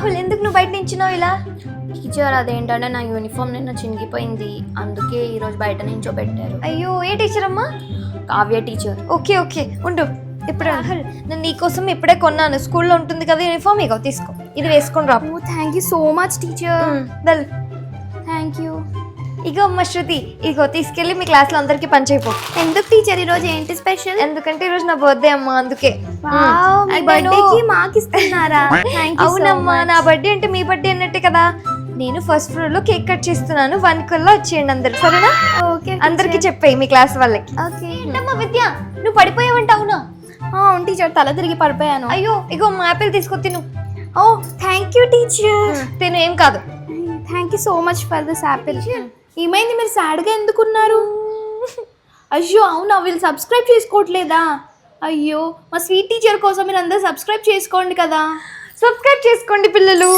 రాహుల్ ఎందుకు నువ్వు బయట నించున్నావు ఇలా? టీచర్ అదేంటంటే నా యూనిఫామ్ నిన్న చినిగిపోయింది, అందుకే ఈరోజు బయట నించోబెట్టారు. అయ్యో ఏ టీచర్ అమ్మా? కావ్య టీచర్. ఓకే ఓకే ఉండు. ఇప్పుడు రాహుల్ నేను నీకోసం ఇప్పుడే కొన్నాను, స్కూల్లో ఉంటుంది కదా యూనిఫామ్, ఇగో తీసుకో, ఇది వేసుకొని రా. Thank you so much teacher. Well thank you. ఇగో అమ్మ శృతి, ఇగో తీసుకెళ్ళి మీ క్లాస్లో అందరికీ పంచైపో. ఎందుకు టీచర్ ఈరోజు ఏంటి స్పెషల్? ఎందుకంటే ఈరోజు నా బర్త్డే అమ్మా, అందుకే. మీ బర్త్డేకి మాకు ఇస్తున్నారా? అవునమ్మా, నా బర్త్డే అంటే మీ బర్త్డే అన్నట్టే కదా. నేను ఫస్ట్ ఫ్లోర్ లో కేక్ కట్ చేస్తున్నాను, 1 కల్లా వచ్చేయండి అందరు, సరేనా? ఓకే. అందరికి చెప్పేయి మీ క్లాస్ వాళ్ళకి. ఓకే. ఏంటమ్మా విద్య, నువ్వు పడిపోయావంట? అవునా? అవును టీచర్, తల తిరిగి పడిపోయాను. అయ్యో ఇగో మా ఆపిల్ తీసుకో, తిను. ఓ థ్యాంక్ యూ టీచర్. తిను, ఏం కాదు. Thank you so much for this Apple. ఏమైంది, మీరు సాడ్గా ఎందుకున్నారు? అయ్యో అవునా, వీళ్ళు సబ్స్క్రైబ్ చేసుకోవట్లేదా? అయ్యో, మా స్వీట్ టీచర్ కోసం మీరు అందరూ సబ్స్క్రైబ్ చేసుకోండి కదా. సబ్స్క్రైబ్ చేసుకోండి పిల్లలు.